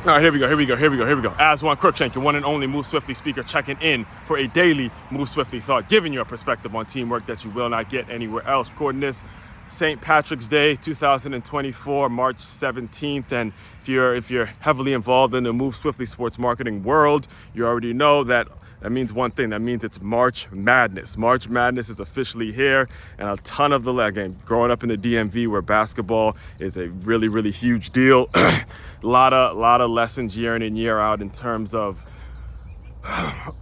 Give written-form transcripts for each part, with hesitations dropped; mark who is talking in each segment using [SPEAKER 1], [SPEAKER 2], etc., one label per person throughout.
[SPEAKER 1] All right, here we go. As one Crookshank, your one and only Move Swiftly speaker, checking in for a daily Move Swiftly thought, giving you a perspective on teamwork that you will not get anywhere else. Recording this St. Patrick's Day, 2024, March 17th. And if you're heavily involved in the Move Swiftly sports marketing world, you already know that means one thing. That means it's March Madness. March Madness is officially here, and a ton of the game. Growing up in the DMV, where basketball is a really, really huge deal, a lot of lessons year in and year out in terms of how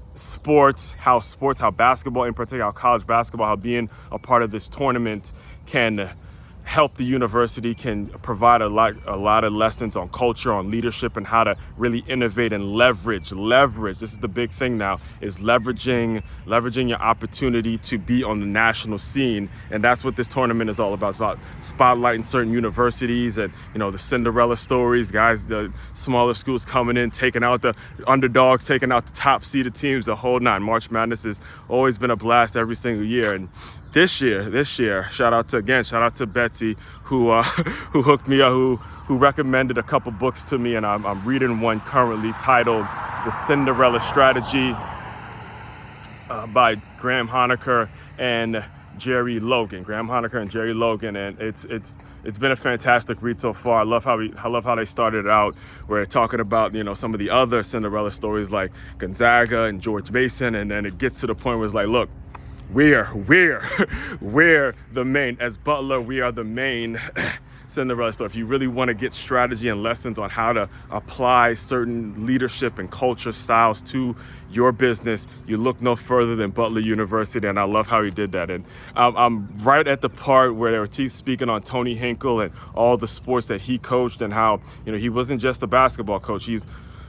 [SPEAKER 1] basketball in particular, how college basketball, how being a part of this tournament can help the university, can provide a lot of lessons on culture, on leadership, and how to really innovate and leverage. This is the big thing now, is leveraging your opportunity to be on the national scene. And that's what this tournament is all about. It's about spotlighting certain universities and, the Cinderella stories, guys, the smaller schools coming in, taking out the underdogs, taking out the top seeded teams, the whole nine. March Madness has always been a blast every single year. And this year, shout out to Betsy, who hooked me up, who recommended a couple books to me, and I'm reading one currently titled The Cinderella Strategy by Graham Honaker and Jerry Logan. And it's been a fantastic read so far. I love how they started it out, where they're talking about some of the other Cinderella stories like Gonzaga and George Mason, and then it gets to the point where it's like, look, we're the main, as Butler, we are the main Cinderella story. If you really want to get strategy and lessons on how to apply certain leadership and culture styles to your business, you look no further than Butler University, and I love how he did that. And I'm right at the part where they were speaking on Tony Hinkle and all the sports that he coached, and how he wasn't just a basketball coach. He's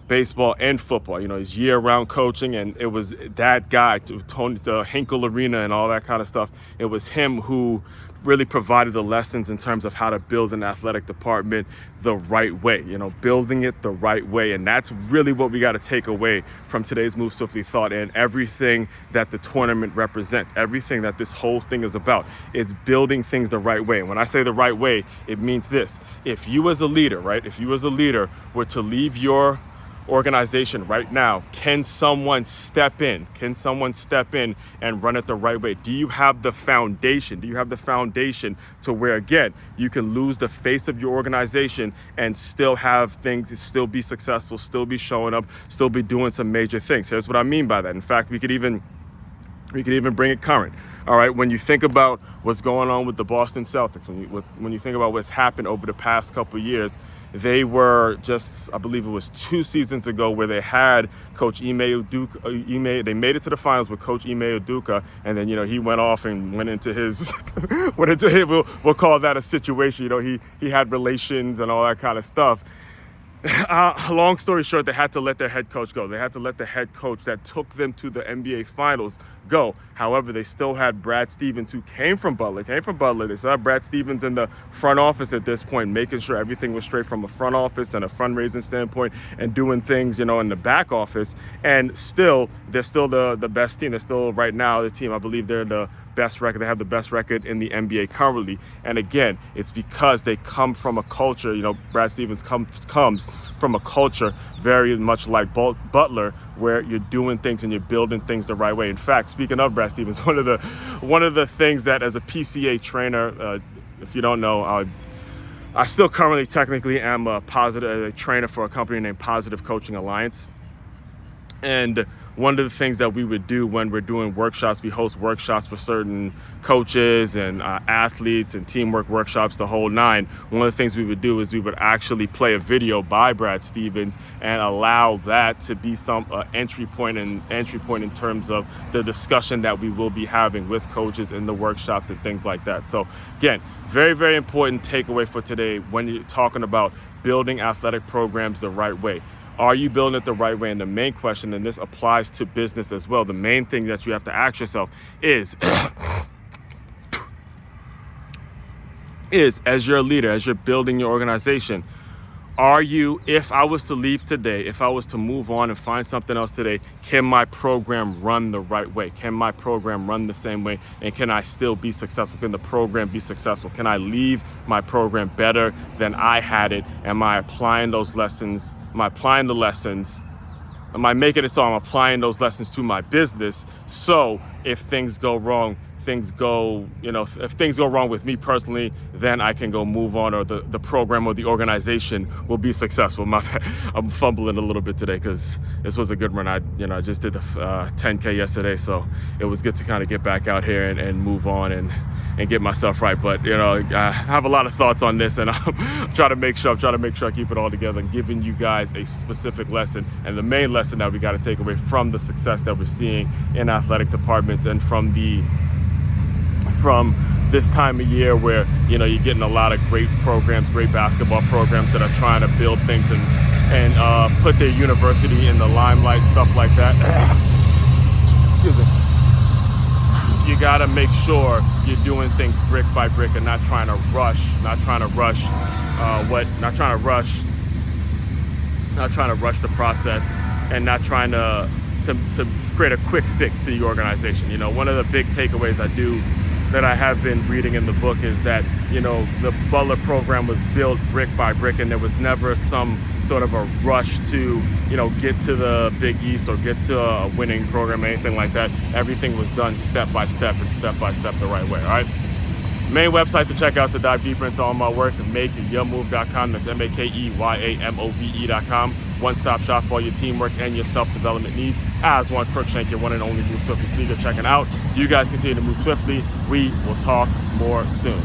[SPEAKER 1] baseball and football, he's year-round coaching, and it was that guy, Tony, the Hinkle Arena and all that kind of stuff. It was him who really provided the lessons in terms of how to build an athletic department the right way, building it the right way. And that's really what we got to take away from today's Move Swiftly thought, and everything that the tournament represents, everything that this whole thing is about. It's building things the right way. And when I say the right way, it means this. If you as a leader were to leave your organization right now, can someone step in and run it the right way? Do you have the foundation? To where, again, you can lose the face of your organization and still have things, still be successful, still be showing up, still be doing some major things? Here's what I mean by that. In fact, we could even bring it current. All right, when you think about what's going on with the Boston Celtics, when you think about what's happened over the past couple of years, they were just, I believe it was 2 seasons ago, where they had Coach Ime Udoka. They made it to the finals with Coach Ime Udoka, and then he went off and went into his we'll call that a situation. He had relations and all that kind of stuff. Long story short, they had to let their head coach go. They had to let the head coach that took them to the NBA Finals go. However, they still had Brad Stevens, who came from Butler. They still had Brad Stevens in the front office at this point, making sure everything was straight from a front office and a fundraising standpoint, and doing things, in the back office. And still, they're still the best team. They're still, right now, the team, I believe they're the best record. They have the best record in the NBA currently. And again, it's because they come from a culture, Brad Stevens comes from a culture very much like Butler, where you're doing things and you're building things the right way. In fact, speaking of Brad Stevens, one of the things that, as a PCA trainer, if you don't know, I still currently technically am a trainer for a company named Positive Coaching Alliance. And one of the things that we would do when we're doing workshops, we host workshops for certain coaches and athletes and teamwork workshops, the whole nine. One of the things we would do is we would actually play a video by Brad Stevens and allow that to be some entry point in terms of the discussion that we will be having with coaches in the workshops and things like that. So again, very, very important takeaway for today when you're talking about building athletic programs the right way. Are you building it the right way? And the main question, and this applies to business as well, the main thing that you have to ask yourself is, as you're a leader, as you're building your organization, If I was to leave today, if I was to move on and find something else today, can my program run the right way? Can my program run the same way? And can I still be successful? Can the program be successful? Can I leave my program better than I had it? Am I applying those lessons? Am I applying the lessons? Am I making it so I'm applying those lessons to my business? So if things go wrong, if things go wrong with me personally, then I can go move on, or the program or the organization will be successful. I'm fumbling a little bit today because this was a good run. I just did the 10K yesterday, so it was good to kind of get back out here and move on and get myself right. But I have a lot of thoughts on this, and I'm trying to make sure I keep it all together and giving you guys a specific lesson. And the main lesson that we got to take away from the success that we're seeing in athletic departments, and from this time of year where you're getting a lot of great programs, great basketball programs that are trying to build things and put their university in the limelight, stuff like that. Excuse me. You gotta make sure you're doing things brick by brick and not trying to rush the process, and not trying to create a quick fix to the organization. One of the big takeaways that I have been reading in the book is that, the Butler program was built brick by brick, and there was never some sort of a rush to, get to the Big East or get to a winning program, anything like that. Everything was done step by step the right way, all right? Main website to check out to dive deeper into all my work, makeyourmove.com. That's MakeYamove.com. One-stop shop for all your teamwork and your self-development needs. As one, Crookshank, your one and only Move Swiftly speaker, checking out. You guys continue to move swiftly. We will talk more soon.